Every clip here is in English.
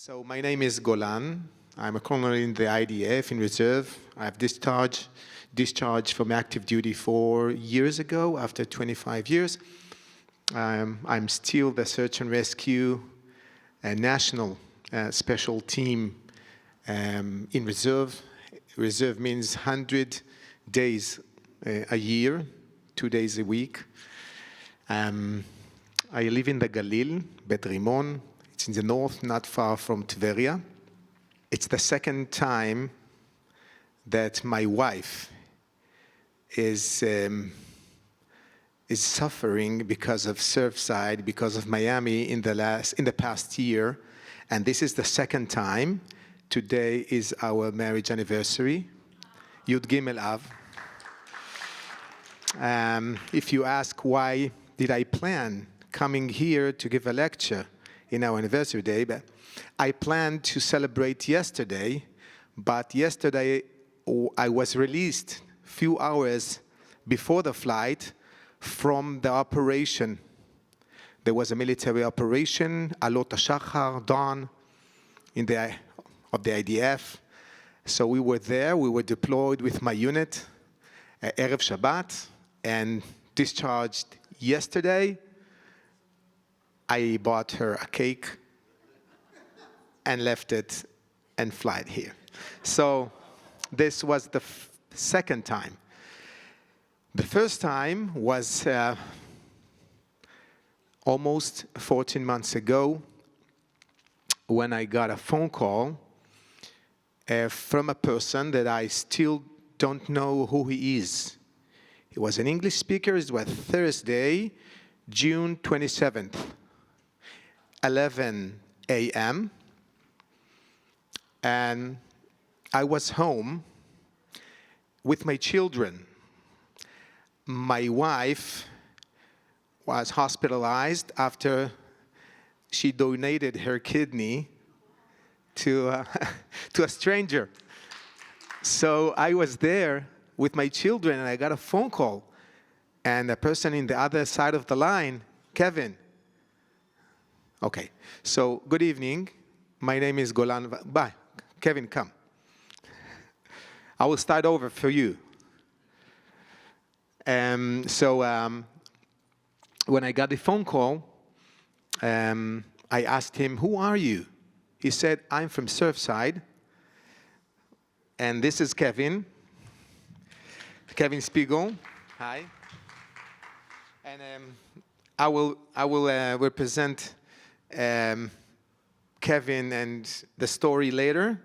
So my name is Golan. I'm a colonel in the IDF in reserve. I've discharged from active duty 4 years ago after 25 years. I'm still the search and rescue national special team in reserve. Reserve means 100 days a year, 2 days a week. I live in the Galil, Bet Rimon. It's in the north, not far from Tveria. It's the second time that my wife is suffering because of Surfside, because of Miami in the past year, and this is the second time. Today is our marriage anniversary, Yud Gimel Av. If you ask why did I plan coming here to give a lecture in our anniversary day, but I planned to celebrate yesterday, but yesterday I was released few hours before the flight from the operation. There was a military operation, Alot HaShachar, dawn, of the IDF. So we were there, we were deployed with my unit, Erev Shabbat, and discharged yesterday. I bought her a cake and left it and flight here. So this was the second time. The first time was almost 14 months ago when I got a phone call from a person that I still don't know who he is. He was an English speaker. It was Thursday, June 27th, 11 a.m. And I was home with my children. My wife was hospitalized after she donated her kidney to a stranger. So I was there with my children, and I got a phone call. And the person in the other side of the line, Kevin. Okay, so good evening. My name is Golan. Bye. Kevin, come. I will start over for you. So when I got the phone call, I asked him, "Who are you?" He said, "I'm from Surfside, and this is Kevin. Kevin Spiegel. Hi." And I will represent Kevin and the story later.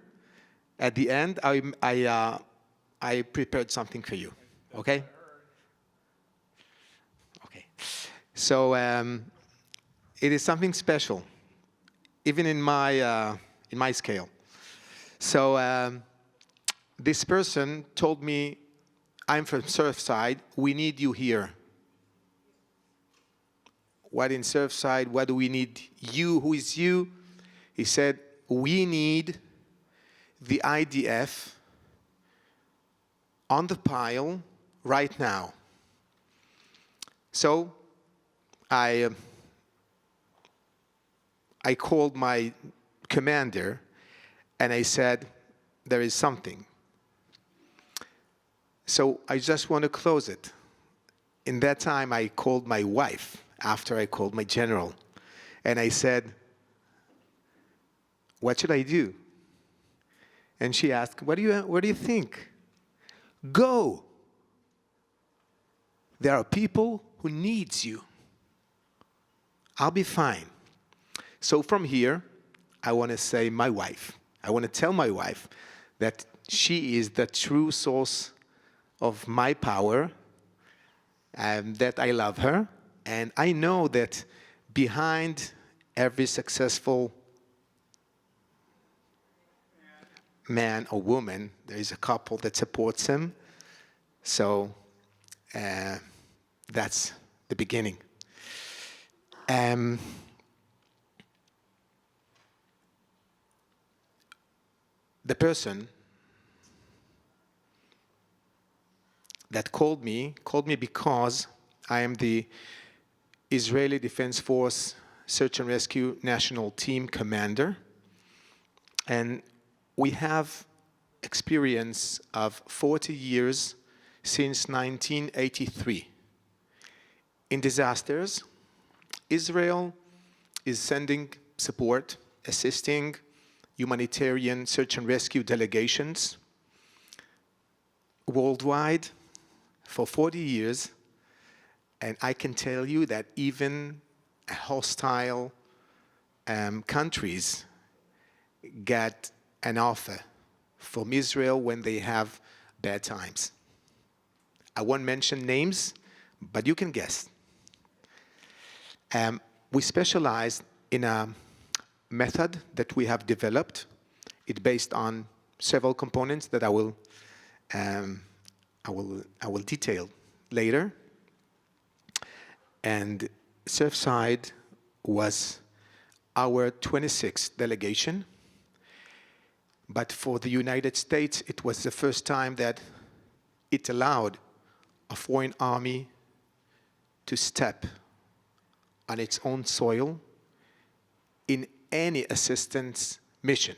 At the end, I prepared something for you. Okay? Okay. So it is something special, even in my scale. So this person told me, "I'm from Surfside. We need you here." What in Surfside? What do we need? You, who is you? He said, "We need the IDF on the pile right now." So I called my commander and I said, "There is something." So I just want to close it. In that time, I called my wife after I called my general. And I said, "What should I do?" And she asked, what do you think? Go. There are people who needs you. I'll be fine. So from here, I want to say my wife. I want to tell my wife that she is the true source of my power, and that I love her. And I know that behind every successful man or woman, there is a couple that supports him. So that's the beginning. The person that called me because I am the Israeli Defense Force Search and Rescue National Team Commander. And we have experience of 40 years since 1983. In disasters, Israel is sending support, assisting humanitarian search and rescue delegations worldwide for 40 years. And I can tell you that even hostile countries get an offer from Israel when they have bad times. I won't mention names, but you can guess. We specialize in a method that we have developed. It's based on several components that I will detail later. And Surfside was our 26th delegation. But for the United States, it was the first time that it allowed a foreign army to step on its own soil in any assistance mission.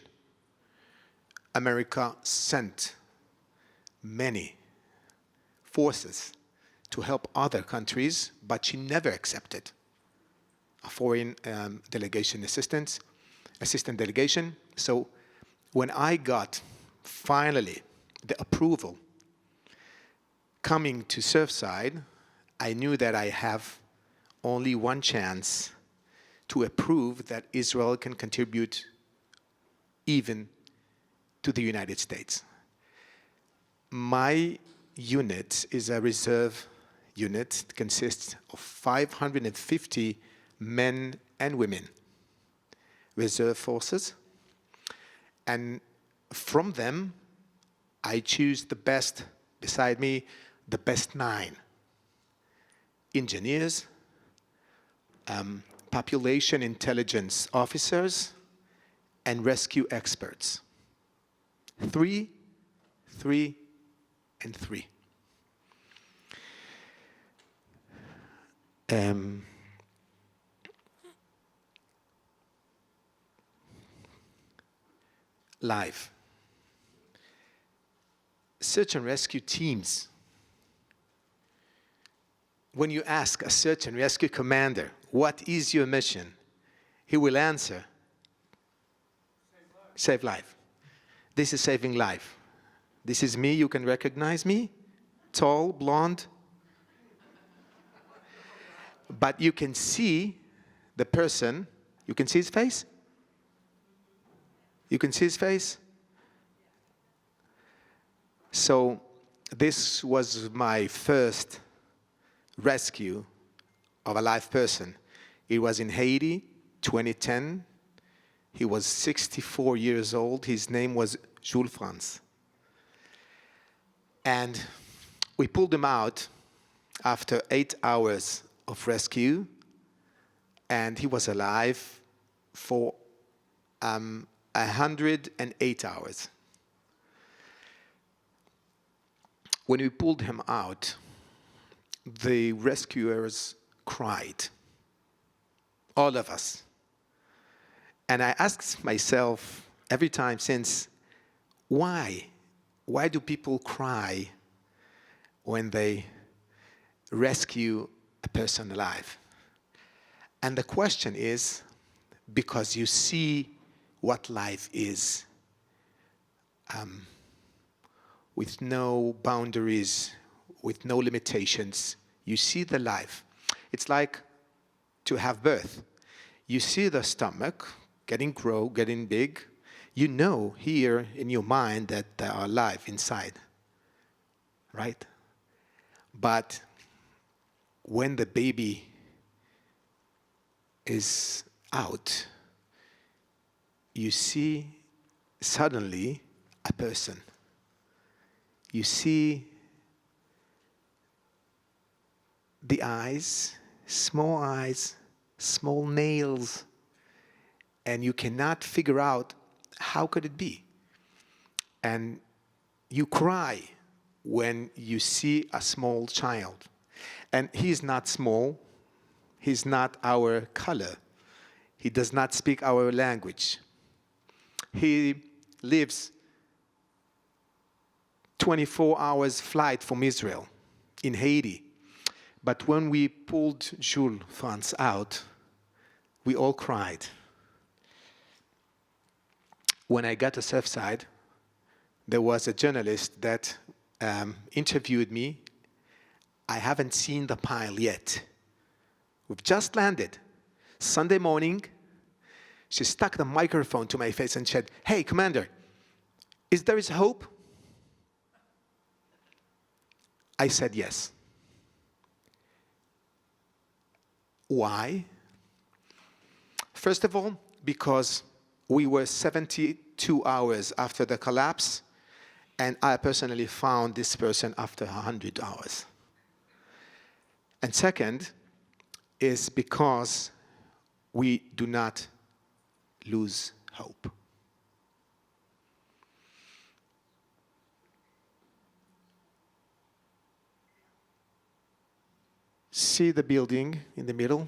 America sent many forces to help other countries, but she never accepted a foreign assistant delegation. So when I got finally the approval coming to Surfside, I knew that I have only one chance to approve that Israel can contribute even to the United States. My unit is a reserve unit. It consists of 550 men and women, reserve forces. And from them, I choose the best, beside me, the best 9 engineers, population intelligence officers, and rescue experts. 3, 3, and 3. Live. Search and rescue teams. When you ask a search and rescue commander, what is your mission? He will answer, save life. This is saving life. This is me, you can recognize me, tall, blonde. But you can see the person, you can see his face? You can see his face? So this was my first rescue of a live person. It was in Haiti, 2010. He was 64 years old. His name was Jules France. And we pulled him out after 8 hours of rescue, and he was alive for 108 hours. When we pulled him out, the rescuers cried, all of us. And I asked myself every time since, why? Why do people cry when they rescue a person alive? And the question is, because you see what life is, with no boundaries, with no limitations. You see the life. It's like to have birth. You see the stomach getting big. You know here in your mind that there are life inside, right? But when the baby is out, you see suddenly a person. You see the eyes, small nails, and you cannot figure out how could it be. And you cry when you see a small child. And he's not small, he's not our color, he does not speak our language. He lives 24 hours flight from Israel in Haiti. But when we pulled Jules Franz out, we all cried. When I got to Surfside, there was a journalist that interviewed me. I haven't seen the pile yet. We've just landed. Sunday morning, she stuck the microphone to my face and said, "Hey, Commander, is there hope?" I said yes. Why? First of all, because we were 72 hours after the collapse, and I personally found this person after 100 hours. And second is because we do not lose hope. See the building in the middle?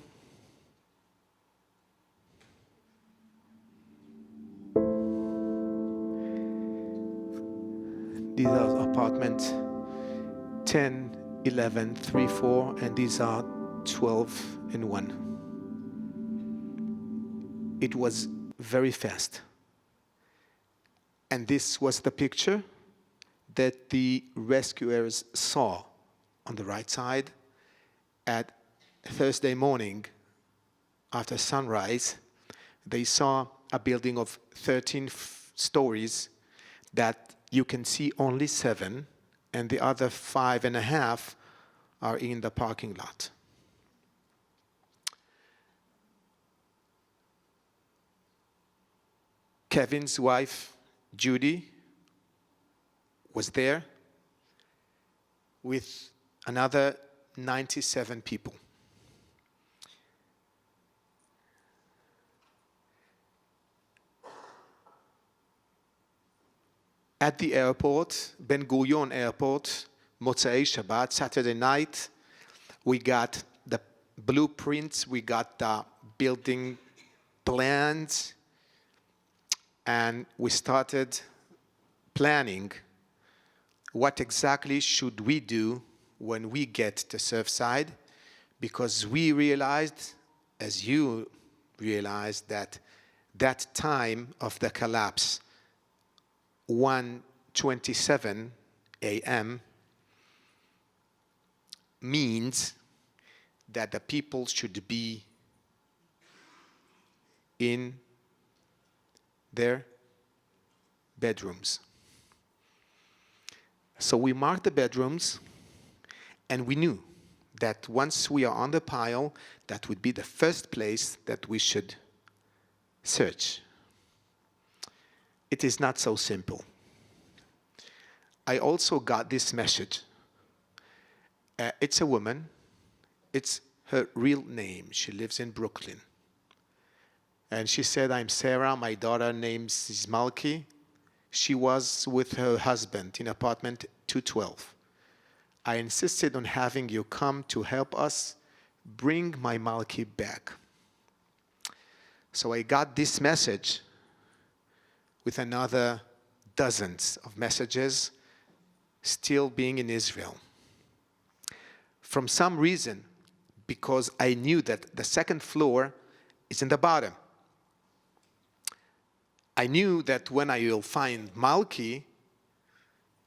These are apartments 10, 11, 3, 4, and these are 12 and 1. It was very fast. And this was the picture that the rescuers saw on the right side at Thursday morning after sunrise. They saw a building of 13 stories that you can see only 7, and the other 5.5 are in the parking lot. Kevin's wife, Judy, was there with another 97 people. At the airport, Ben Gurion Airport, Motzei Shabbat, Saturday night, we got the blueprints, we got the building plans, and we started planning what exactly should we do when we get to Surfside, because we realized, as you realized, that that time of the collapse, 1:27 a.m., means that the people should be in their bedrooms. So we marked the bedrooms, and we knew that once we are on the pile, that would be the first place that we should search. It is not so simple. I also got this message. It's a woman. It's her real name. She lives in Brooklyn. And she said, "I'm Sarah. My daughter name is Malki. She was with her husband in apartment 212. I insisted on having you come to help us bring my Malki back." So I got this message with another dozens of messages still being in Israel. From some reason, because I knew that the second floor is in the bottom, I knew that when I will find Malki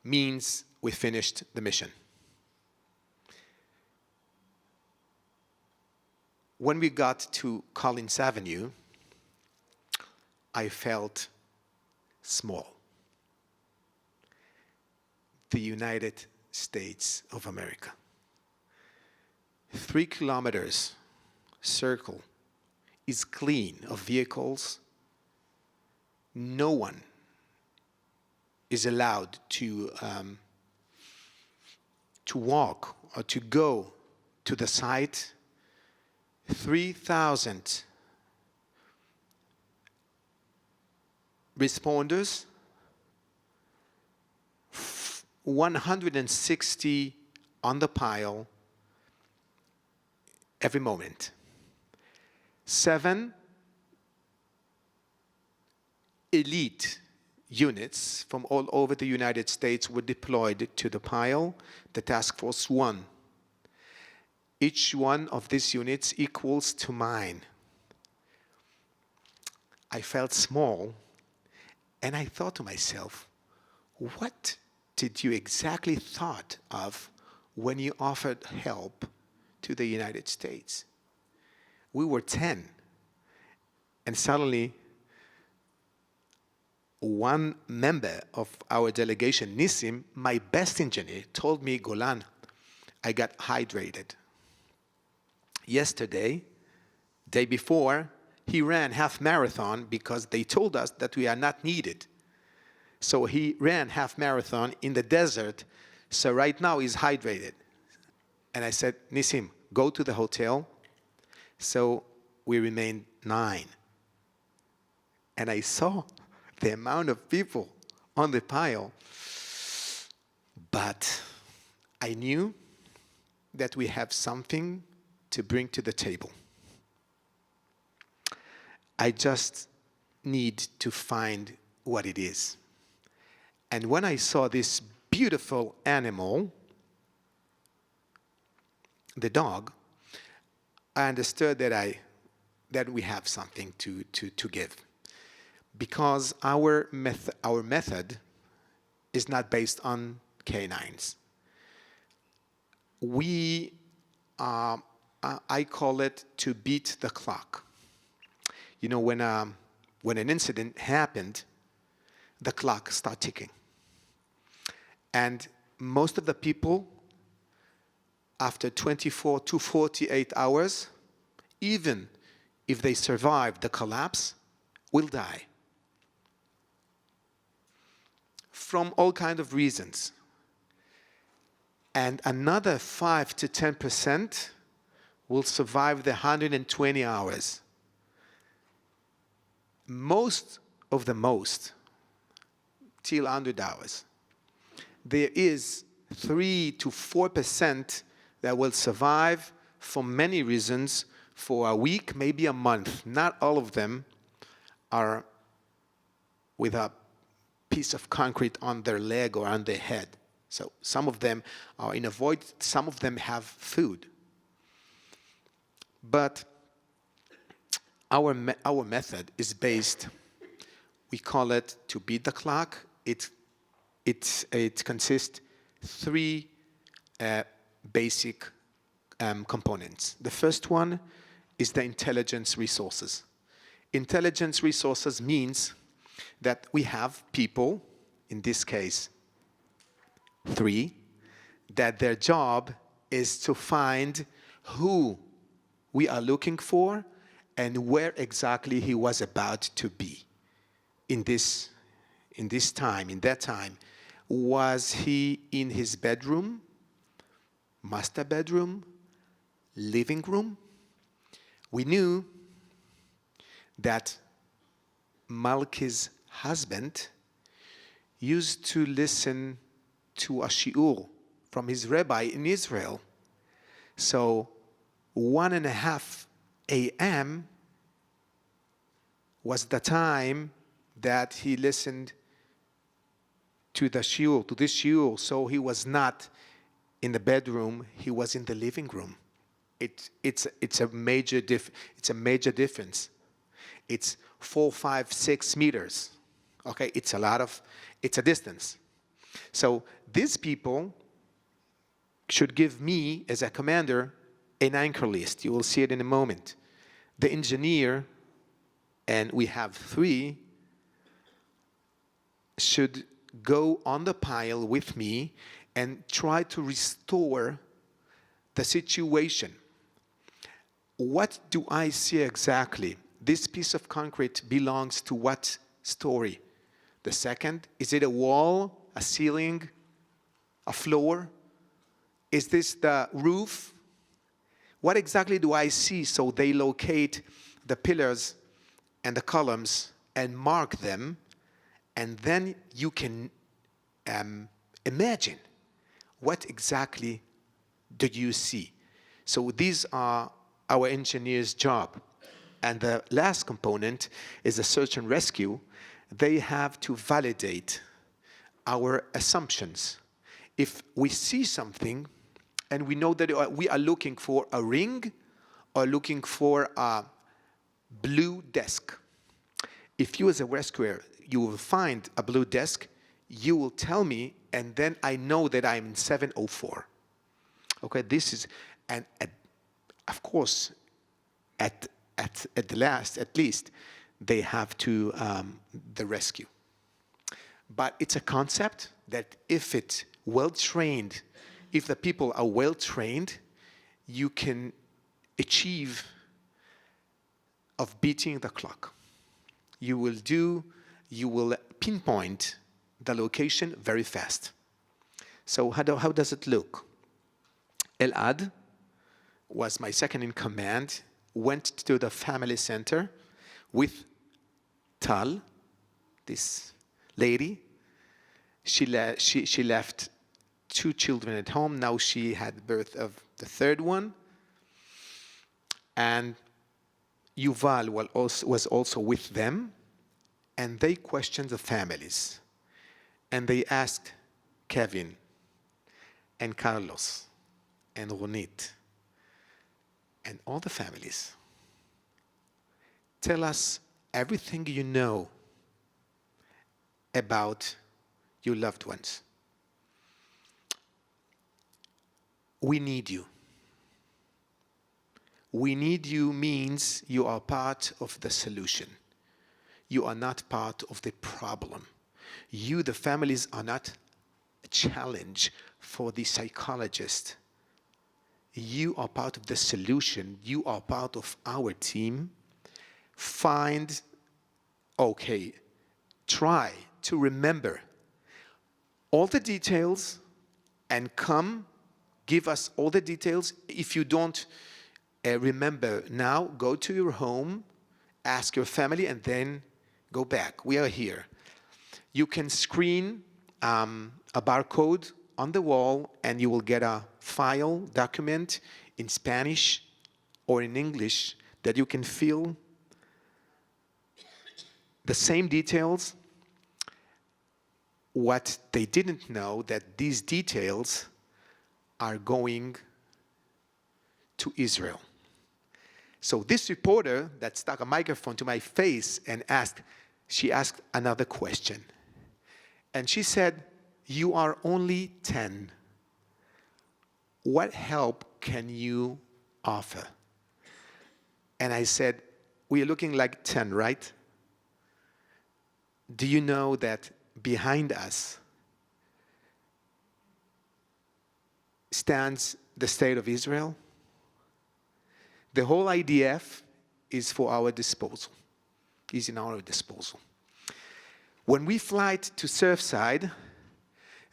means we finished the mission. When we got to Collins Avenue, I felt small. The United States of America. 3 kilometers circle is clean of vehicles. No one is allowed to walk or to go to the site. 3,000 responders, 160 on the pile every moment. 7 elite units from all over the United States were deployed to the pile, the Task Force 1. Each one of these units equals to mine. I felt small, and I thought to myself, what did you exactly thought of when you offered help to the United States? We were 10, and suddenly one member of our delegation, Nissim, my best engineer, told me, Golan, I got hydrated. Yesterday, day before, he ran half marathon because they told us that we are not needed. So he ran half marathon in the desert, so right now he's hydrated. And I said, Nissim, go to the hotel. So we remained 9. And I saw the amount of people on the pile. But I knew that we have something to bring to the table. I just need to find what it is. And when I saw this beautiful animal, the dog, I understood that we have something to give. Because our method is not based on canines. I call it to beat the clock. You know, when an incident happened, the clock started ticking. And most of the people, after 24 to 48 hours, even if they survive the collapse, will die. From all kinds of reasons. And another 5 to 10% will survive the 120 hours. Most, till 100 hours. There is 3 to 4% that will survive for many reasons for a week, maybe a month. Not all of them are with a piece of concrete on their leg or on their head. So some of them are in a void, some of them have food. But our method is based, we call it to beat the clock. It consists 3 basic components. The first one is the intelligence resources. Intelligence resources means that we have people, in this case 3, that their job is to find who we are looking for and where exactly he was about to be in that time. Was he in his bedroom, master bedroom, living room? We knew that Malki's husband used to listen to a shiur from his rabbi in Israel. So 1:30 a.m. was the time that he listened to this shiur. So he was not in the bedroom, he was in the living room. It's a major difference. It's 4, 5, 6 meters. Okay, it's a distance. So these people should give me, as a commander, an anchor list. You will see it in a moment. The engineer, and we have 3, should go on the pile with me and try to restore the situation. What do I see exactly? This piece of concrete belongs to what story? The second, is it a wall, a ceiling, a floor? Is this the roof? What exactly do I see? So they locate the pillars and the columns and mark them, and then you can imagine what exactly do you see. So these are our engineer's job. And the last component is the search and rescue. they have to validate our assumptions. If we see something and we know that we are looking for a ring or looking for a blue desk, if you as a rescuer, you will find a blue desk, you will tell me, and then I know that I'm in 704. Okay, this is, and of course, at least, they have to the rescue. But it's a concept that if it's well-trained, if the people are well-trained, you can achieve of beating the clock. You will pinpoint the location very fast. So how does it look? Elad was my second in command, went to the family center with Tal, this lady. She left 2 children at home. Now she had birth of the third one. And Yuval was also with them. And they questioned the families. And they asked Kevin and Carlos and Ronit and all the families, tell us everything you know about your loved ones. We need you. We need you means you are part of the solution. You are not part of the problem. You, the families, are not a challenge for the psychologist. You are part of the solution. You are part of our team. Try to remember all the details and give us all the details. If you don't remember now, go to your home, ask your family, and then go back. We are here. You can screen a barcode on the wall, and you will get a file, document in Spanish or in English that you can fill the same details. What they didn't know, that these details are going to Israel. So this reporter that stuck a microphone to my face and she asked another question. And she said, "You are only 10. What help can you offer?" And I said, "We are looking like 10, right? Do you know that behind us stands the state of Israel? The whole IDF is for our disposal, is in our disposal." When we fly to Surfside,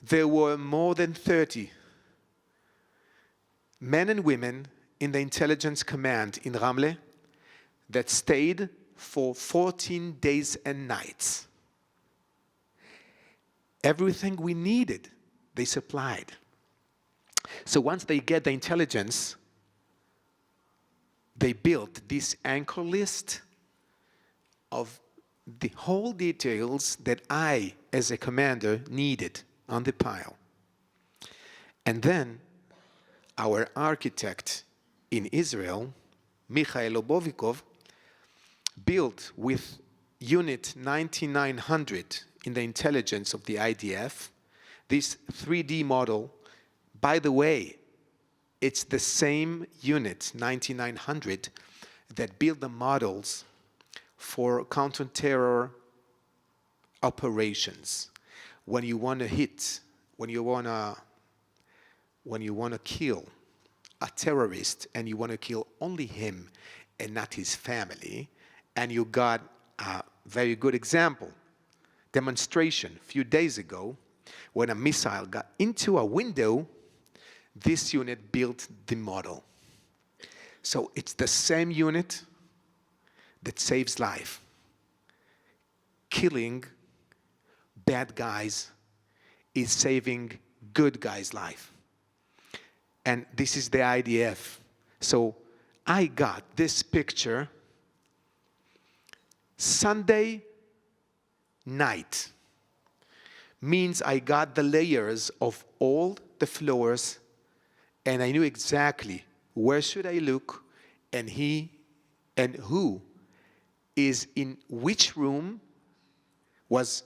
there were more than 30 men and women in the intelligence command in Ramle that stayed for 14 days and nights. Everything we needed, they supplied. So once they get the intelligence, they built this anchor list of the whole details that I, as a commander, needed on the pile. And then our architect in Israel, Mikhail Obovikov, built with Unit 9900 in the intelligence of the IDF, this 3D model. By the way, it's the same Unit 9900 that built the models for counter-terror operations. When you want to hit, when you want to kill a terrorist and you want to kill only him and not his family, and you got a very good demonstration a few days ago, when a missile got into a window, this unit built the model. So it's the same unit that saves life. Killing bad guys is saving good guys' life. And this is the IDF. So I got this picture Sunday night. Means I got the layers of all the floors, and I knew exactly where should I look, and who is in which room, was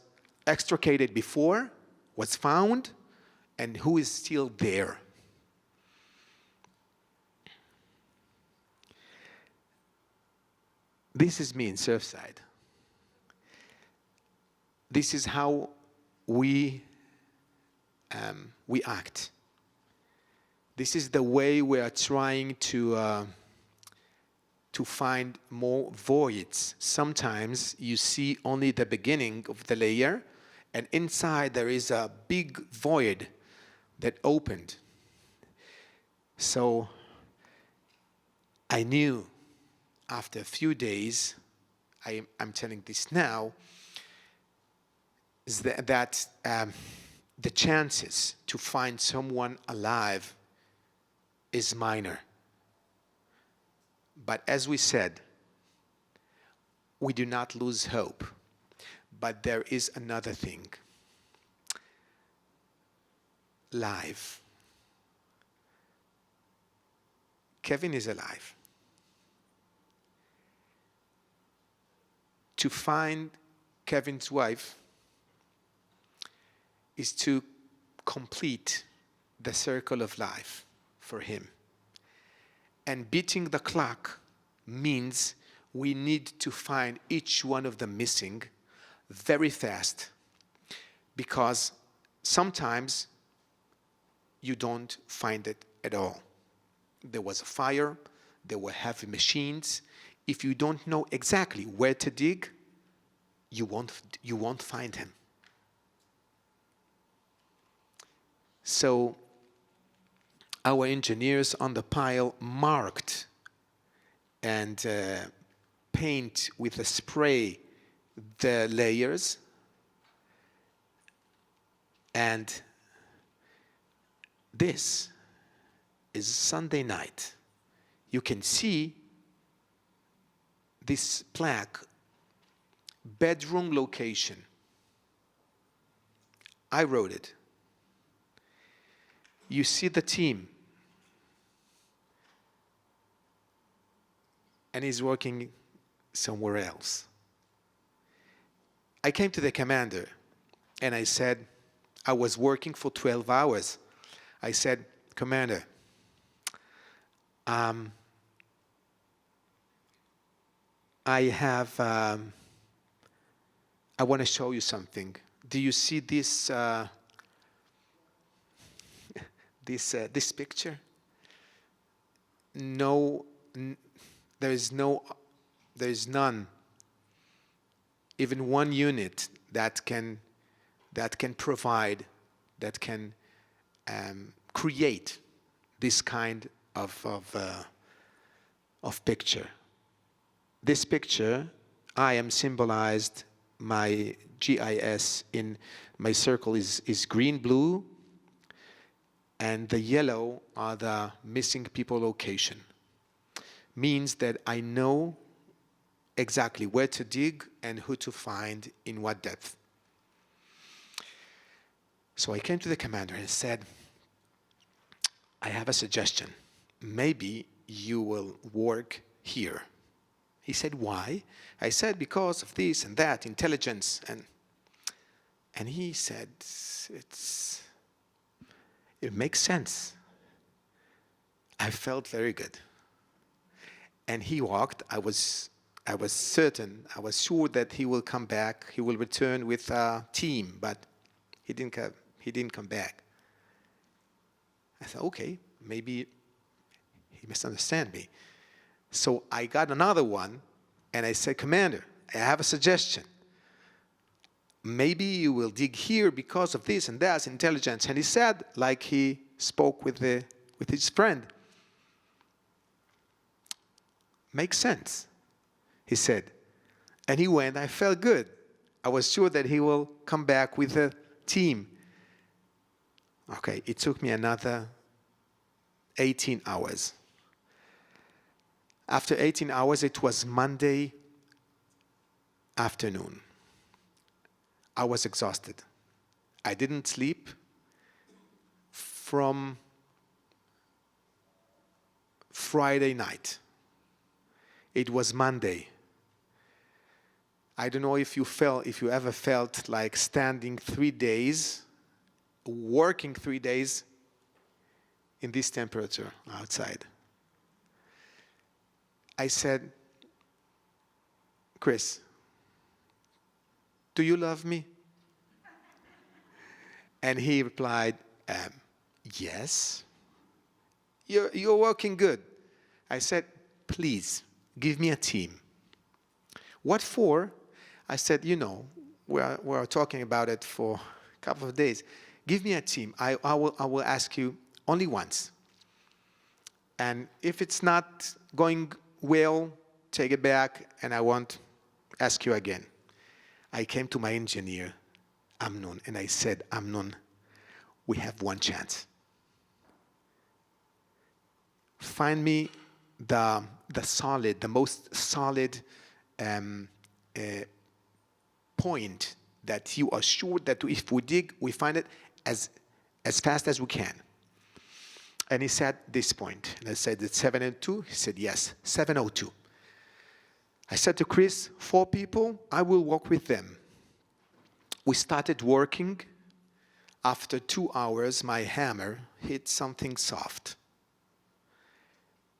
extricated before, was found, and who is still there. This is me in Surfside. This is how we act. This is the way we are trying to find more voids. Sometimes you see only the beginning of the layer, and inside there is a big void that opened. So I knew after a few days, I'm telling this now, is that the chances to find someone alive is minor. But as we said, we do not lose hope. But there is another thing. Life. Kevin is alive. To find Kevin's wife is to complete the circle of life for him. And beating the clock means we need to find each one of the missing very fast, because sometimes you don't find it at all. There was a fire, there were heavy machines. If you don't know exactly where to dig, you won't find him. So our engineers on the pile marked and paint with a spray the layers, and this is Sunday night. You can see this plaque, bedroom location. I wrote it. You see the team, and he's working somewhere else. I came to the commander, and I said, I was working for 12 hours. I said, Commander, I want to show you something. Do you see this this picture? No, there is none, even one unit that can provide, that can create this kind of picture. This picture, I am symbolized. My GIS in my circle is green, blue, and the yellow are the missing people location. Means that I know exactly where to dig and who to find in what depth. So I came to the commander and said, I have a suggestion. Maybe you will work here. He said, why? I said, because of this and that, intelligence. And he said, it makes sense. I felt very good. And he walked. I was certain, I was sure that he will come back. He will return with a team, but he didn't come back. I thought, okay, maybe he misunderstood me. So I got another one, and I said, Commander, I have a suggestion. Maybe you will dig here because of this and that, intelligence. And he said, like he spoke with his friend, makes sense, he said. And he went. I felt good. I was sure that he will come back with a team. Okay, it took me another 18 hours. After 18 hours, it was Monday afternoon. I was exhausted. I didn't sleep from Friday night. It was Monday. I don't know if you ever felt like standing 3 days, working 3 days in this temperature outside. I said, Chris, do you love me? And he replied, yes. You're working good. I said, please, give me a team. What for? I said, we're talking about it for a couple of days. Give me a team. I will ask you only once. And if it's not going well, take it back, and I won't ask you again. I came to my engineer, Amnon, and I said, Amnon, we have one chance. Find me the most solid point that you are sure that if we dig, we find it as fast as we can. And he said this point. And I said, it's 702? He said, yes, 702. I said to Chris, 4 people, I will work with them. We started working. After 2 hours, my hammer hit something soft.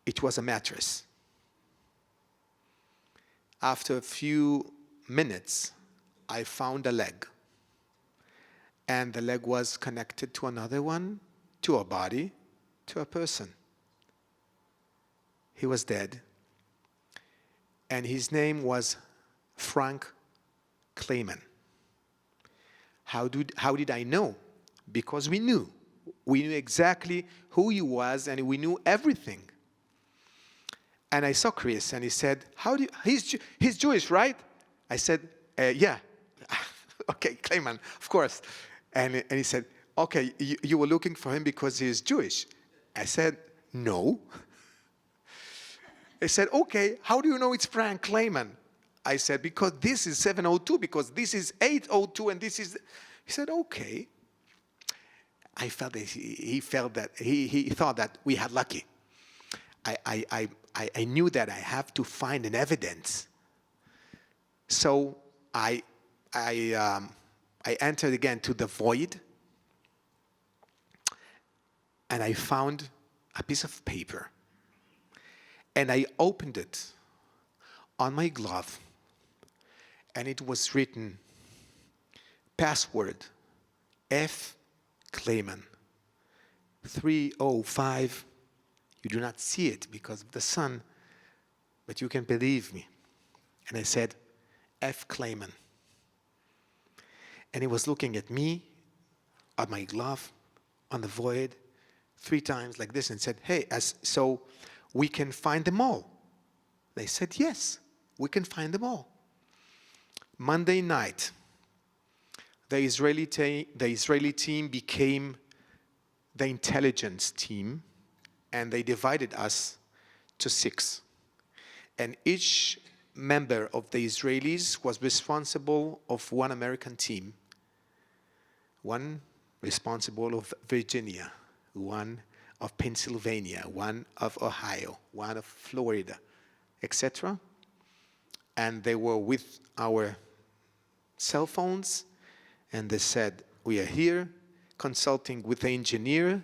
It was a mattress. After a few minutes, I found a leg. And the leg was connected to another one, to a body, to a person. He was dead. And his name was Frank Kleiman. How did I know? Because we knew. We knew exactly who he was, and we knew everything. And I saw Chris, and he said, he's Jewish, right? I said, yeah. Okay, Kleiman, of course. And he said, okay, you were looking for him because he is Jewish. I said, no. He said, okay, how do you know it's Frank Kleiman? I said, because this is 702, because this is 802, and this is... He said, okay. I felt that he thought that we had lucky. I knew that I have to find an evidence. So I entered again to the void, and I found a piece of paper. And I opened it on my glove, and it was written, password, F. Kleiman, 305. You do not see it because of the sun, but you can believe me. And I said, F. Kleiman. And he was looking at me, at my glove, on the void, 3 times like this, and said, hey, so we can find them all. They said, yes, we can find them all. Monday night, the Israeli team became the intelligence team, and they divided us to 6. And each member of the Israelis was responsible of one American team, one responsible of Virginia, one of Pennsylvania, one of Ohio, one of Florida, etc. And they were with our cell phones, and they said, we are here consulting with the engineer.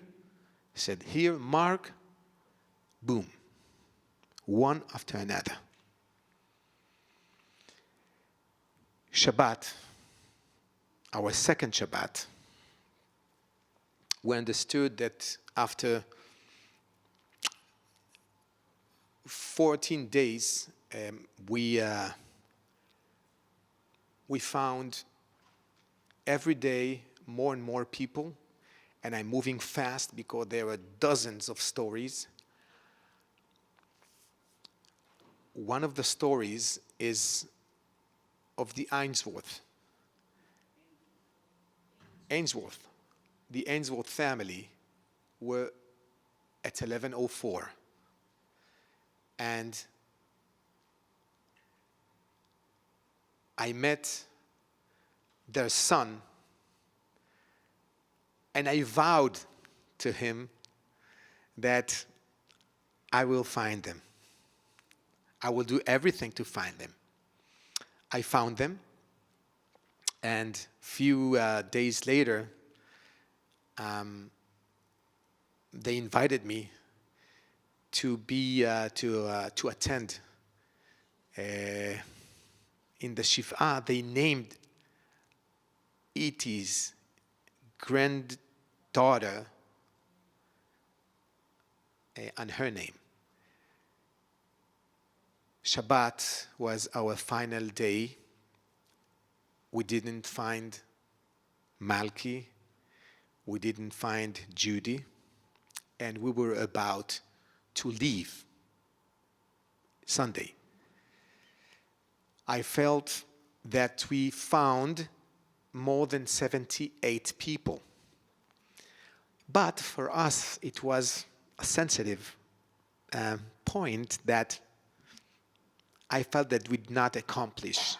He said, here, Mark, boom, one after another. Shabbat, our second Shabbat, we understood that after 14 days, we found every day more and more people, and I'm moving fast because there are dozens of stories. One of the stories is of the Ainsworth. The Ainsworth family were at 1104. And I met their son, and I vowed to him that I will find them. I will do everything to find them. I found them, and few days later, they invited me to attend in the Shiv'ah. They named Iti's granddaughter on her name. Shabbat was our final day. We didn't find Malki. We didn't find Judy. And we were about to leave Sunday. I felt that we found more than 78 people. But for us, it was a sensitive point that I felt that we didn't accomplish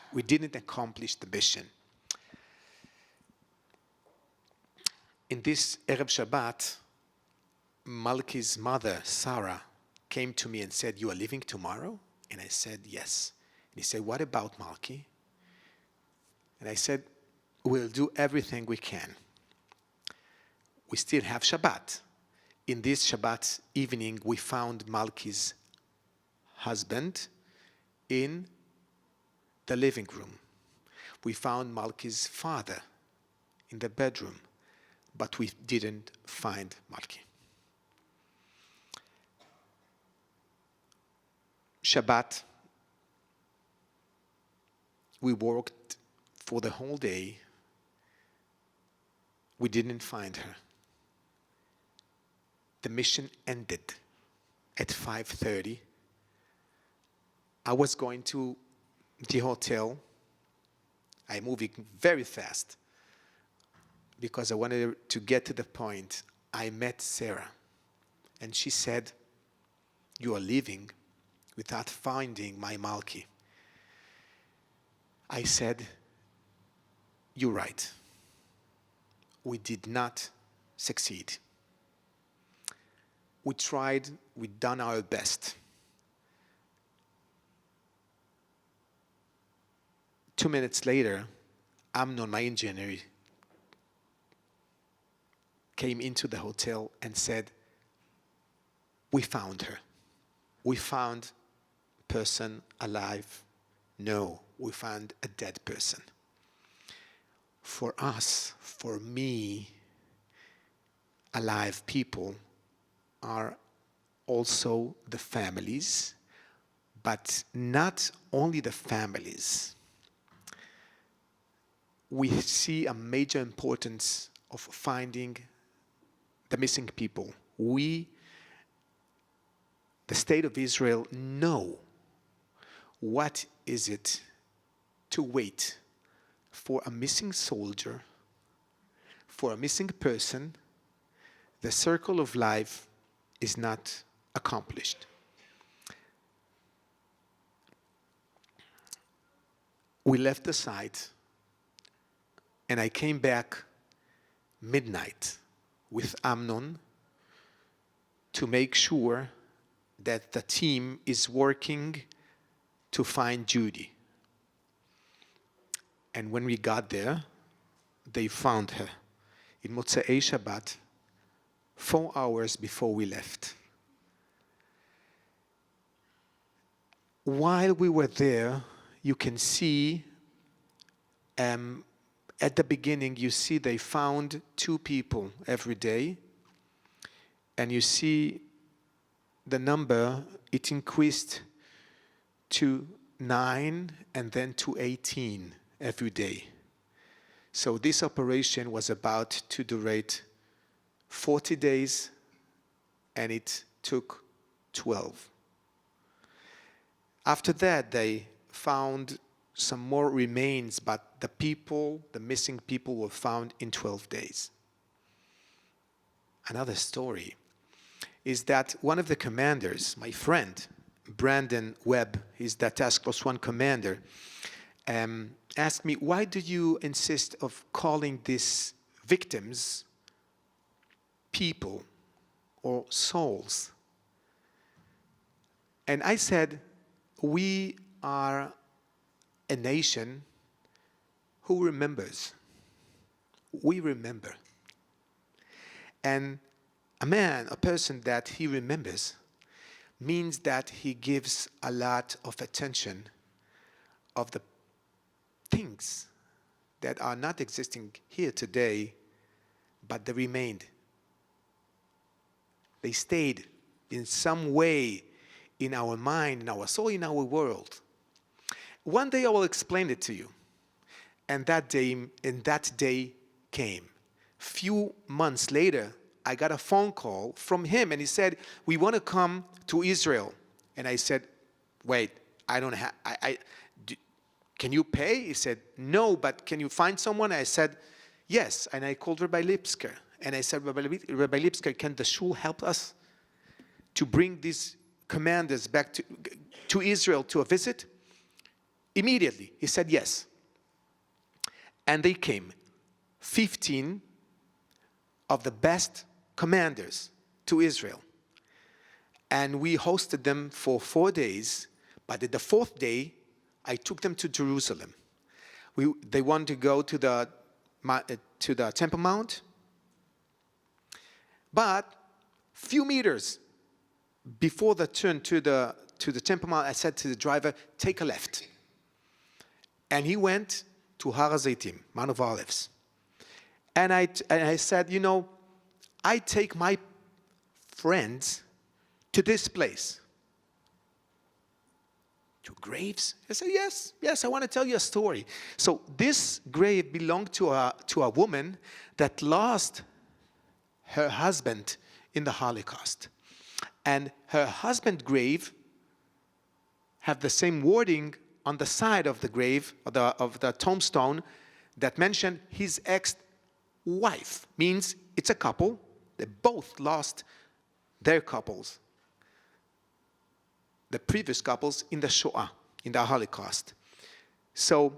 the mission. In this Erev Shabbat, Malki's mother, Sarah, came to me and said, "You are leaving tomorrow?" And I said, "Yes." And he said, "What about Malki?" And I said, "We'll do everything we can. We still have Shabbat." In this Shabbat evening, we found Malki's husband in the living room. We found Malki's father in the bedroom, but we didn't find Malki. Shabbat, we worked for the whole day. We didn't find her. The mission ended at 5:30. I was going to the hotel. I'm moving very fast because I wanted to get to the point. I met Sarah, and she said, "You are leaving without finding my Malki." I said, "You're right. We did not succeed. We tried, we've done our best." 2 minutes later, Amnon, my engineer, came into the hotel and said, "We found her. We found a person alive." No, we found a dead person. For us, for me, alive people are also the families, but not only the families. We see a major importance of finding the missing people. We, the state of Israel, know what is it to wait for a missing soldier, for a missing person. The circle of life is not accomplished. We left the site, and I came back midnight with Amnon to make sure that the team is working to find Judy. And when we got there, they found her in Motzei Shabbat, 4 hours before we left. While we were there, you can see at the beginning, you see they found 2 people every day. And you see the number, it increased to 9 and then to 18 every day. So this operation was about to durate 40 days, and it took 12. After that, they found some more remains, but the missing people were found in 12 days. Another story is that one of the commanders, my friend, Brandon Webb, he's the Task Force 1 commander, asked me, why do you insist of calling these victims people or souls? And I said, we are a nation who remembers. We remember. And a person that he remembers, means that he gives a lot of attention of the things that are not existing here today, but they remained. They stayed in some way in our mind, in our soul, in our world. One day I will explain it to you. And that day came. Few months later, I got a phone call from him, and he said, we want to come to Israel. And I said, wait, I don't have, can you pay? He said, no, but can you find someone? I said, yes. And I called Rabbi Lipsker. And I said, Rabbi Lipsker, can the shul help us to bring these commanders back to Israel to a visit? Immediately, he said yes. And they came, 15 of the best commanders to Israel. And we hosted them for 4 days, but at the 4th day, I took them to Jerusalem. They wanted to go to the Temple Mount, but few meters before the turn to the Temple Mount, I said to the driver, take a left. And he went to Har HaZeitim, Mount of Olives. And I said, you know, I take my friends to this place. To graves? I said, yes, I want to tell you a story. So this grave belonged to a woman that lost her husband in the Holocaust. And her husband's grave have the same wording on the side of the grave, of the tombstone, that mentioned his ex-wife. Means it's a couple. They both lost their couples, the previous couples, in the Shoah, in the Holocaust. So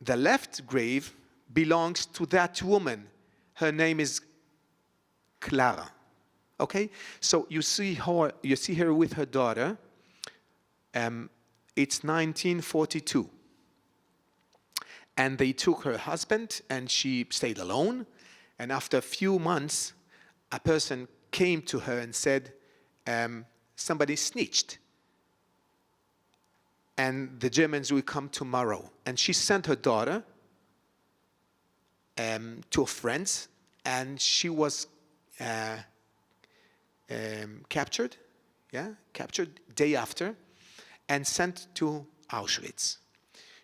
the left grave belongs to that woman. Her name is Clara. Okay? So you see her with her daughter. It's 1942. And they took her husband, and she stayed alone. And after a few months, a person came to her and said, somebody snitched. And the Germans will come tomorrow. And she sent her daughter to a friend's, and she was captured day after, and sent to Auschwitz.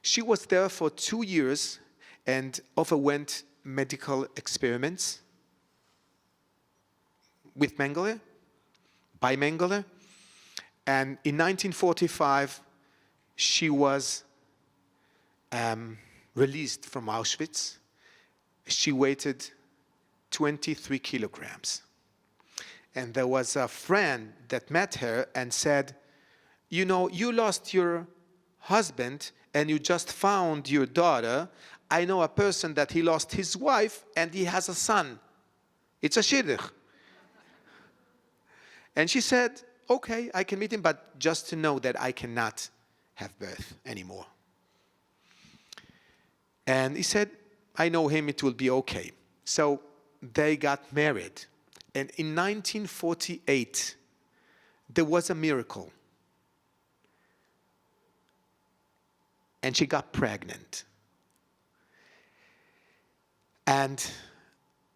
She was there for 2 years and underwent medical experiments with Mengele, by Mengele. And in 1945, she was released from Auschwitz. She weighed 23 kilograms. And there was a friend that met her and said, you know, you lost your husband and you just found your daughter. I know a person that he lost his wife and he has a son. It's a shidduch. And she said, okay, I can meet him, but just to know that I cannot have birth anymore. And he said, I know him, it will be okay. So they got married. And in 1948, there was a miracle. And she got pregnant. And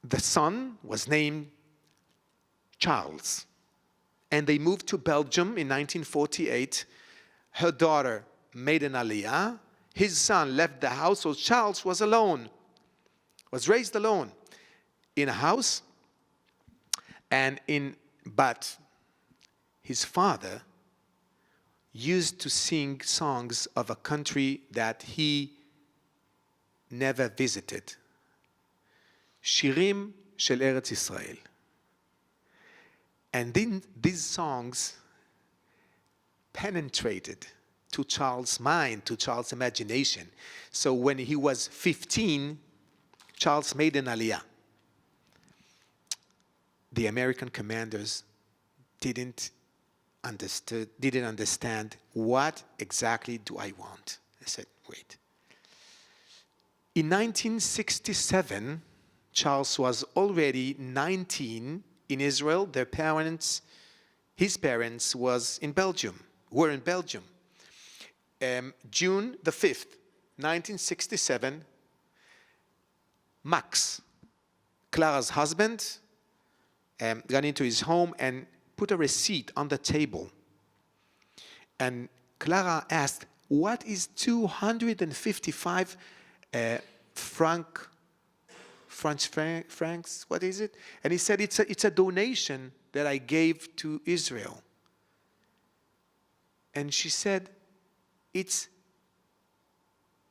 the son was named Charles. And they moved to Belgium in 1948. Her daughter made an aliyah. His son left the house, so Charles was alone, was raised alone in a house. But his father used to sing songs of a country that he never visited. Shirim shel Eretz Yisrael. And then these songs penetrated to Charles' mind, to Charles' imagination. So when he was 15, Charles made an aliyah. The American commanders didn't understand what exactly do I want. I said, wait. In 1967, Charles was already 19 in Israel. His parents were in Belgium. June the 5th, 1967, Max, Clara's husband, got into his home and put a receipt on the table. And Clara asked, what is 255 French francs? What is it? And he said, it's a donation that I gave to Israel. And she said, it's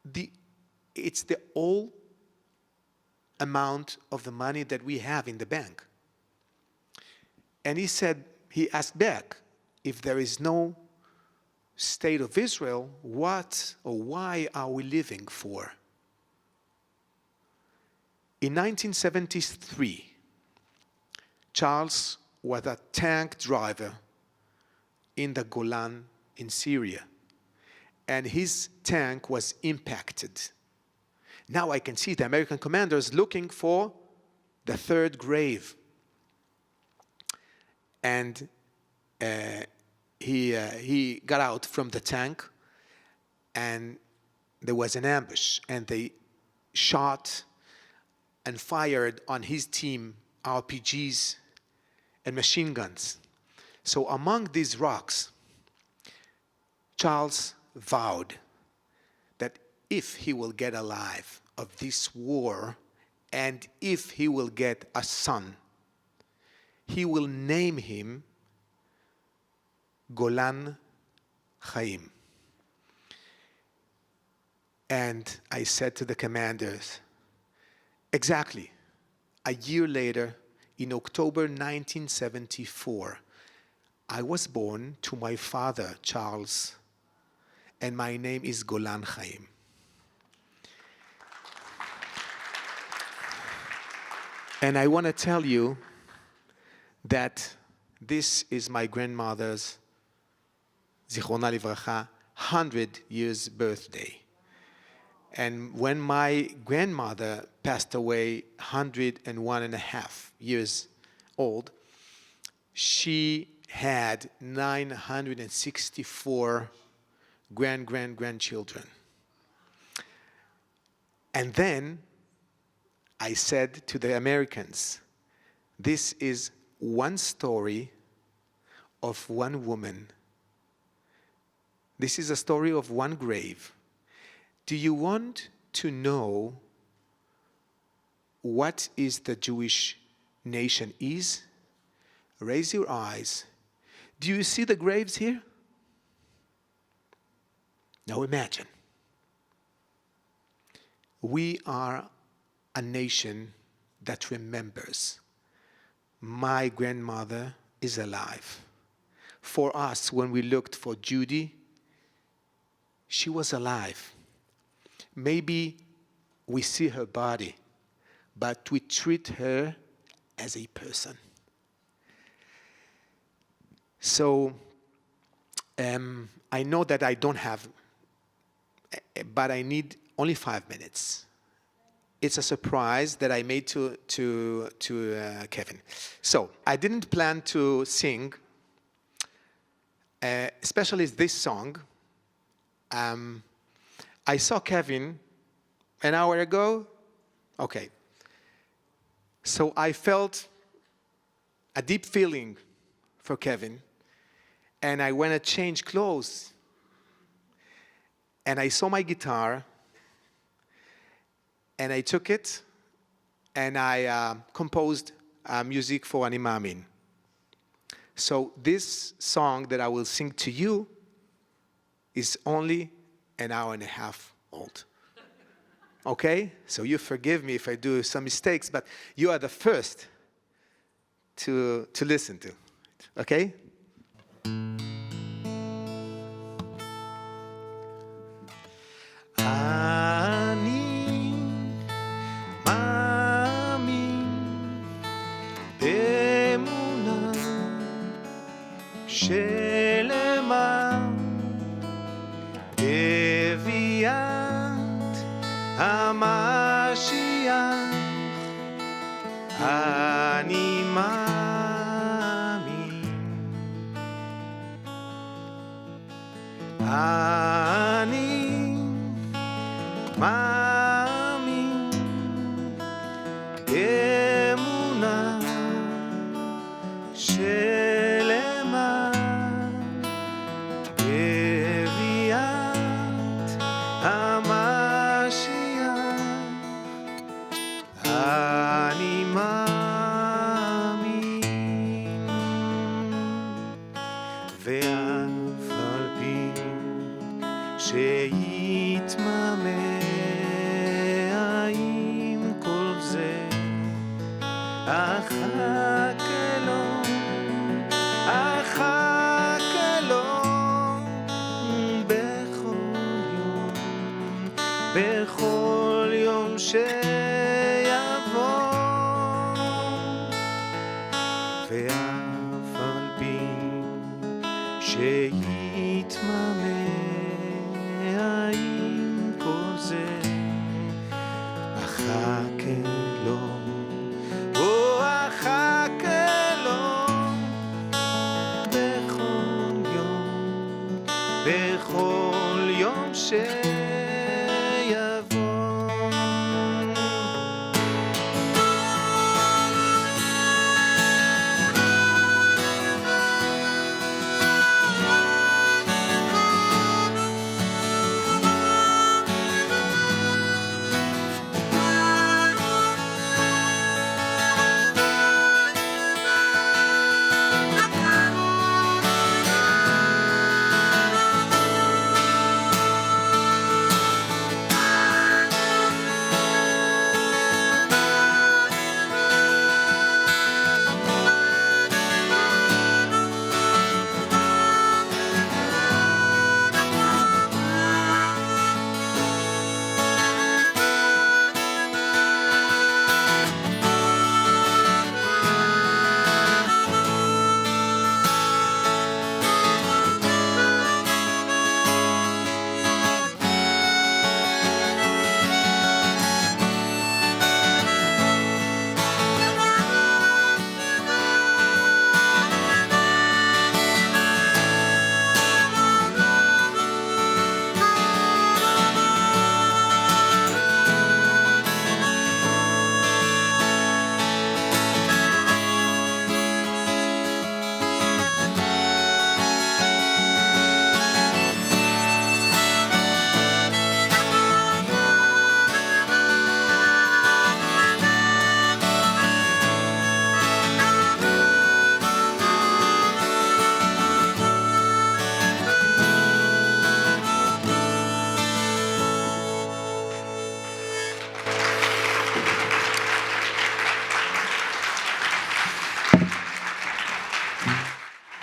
the whole amount of the money that we have in the bank. And he asked back, if there is no state of Israel, what or why are we living for? In 1973, Charles was a tank driver in the Golan in Syria, and his tank was impacted. Now I can see the American commanders looking for the third grave. And he got out from the tank, and there was an ambush, and they shot and fired on his team RPGs and machine guns. So among these rocks, Charles vowed that if he will get alive of this war, and if he will get a son, he will name him Golan Chaim. And I said to the commanders, exactly a year later, in October 1974, I was born to my father, Charles, and my name is Golan Chaim. And I want to tell you that this is my grandmother's, Zichrona Livracha, 100 years birthday. And when my grandmother passed away 101 and a half years old, she had 964 grandchildren. And then I said to the Americans, this is one story of one woman. This is a story of one grave. Do you want to know what is the Jewish nation is? Raise your eyes. Do you see the graves here? Now imagine. We are a nation that remembers. My grandmother is alive. For us, when we looked for Judy, she was alive. Maybe we see her body, but we treat her as a person. So I know that I don't have, but I need only 5 minutes. It's a surprise that I made to Kevin. So I didn't plan to sing, especially this song. I saw Kevin an hour ago. Okay. So I felt a deep feeling for Kevin, and I went to change clothes. And I saw my guitar, and I took it, and I composed music for Ani Maamin. So this song that I will sing to you is only an hour and a half old. Okay? So you forgive me if I do some mistakes, but you are the first to listen to. Okay? אני מאמין באמונה שלמה בביאת המשיח. אני מאמין, אני מאמין באמונה שלמה בביאת המשיח. אני מאמין, ואף על פי שיתממא עם כל זה, אחכה לו, אחכה לו בכל יום שיבוא. ואף על פי שיתממא עם כל זה, אחכה לו, אחכה לו בכל יום שיבוא.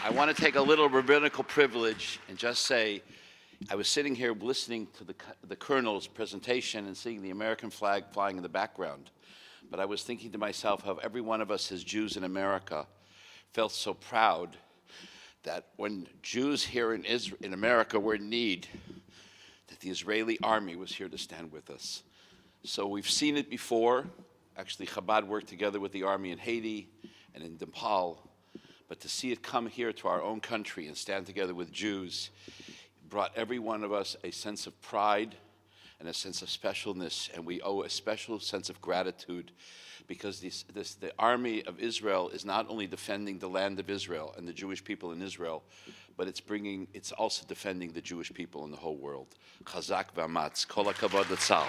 I want to take a little rabbinical privilege and just say, I was sitting here listening to the colonel's presentation and seeing the American flag flying in the background. But I was thinking to myself how every one of us as Jews in America felt so proud that when Jews here in America were in need, that the Israeli army was here to stand with us. So we've seen it before. Actually, Chabad worked together with the army in Haiti and in Nepal. But to see it come here to our own country and stand together with Jews brought every one of us a sense of pride and a sense of specialness, and we owe a special sense of gratitude because the army of Israel is not only defending the land of Israel and the Jewish people in Israel, but it's also defending the Jewish people in the whole world. Chazak v'amatz, kol hakavod l'tzal.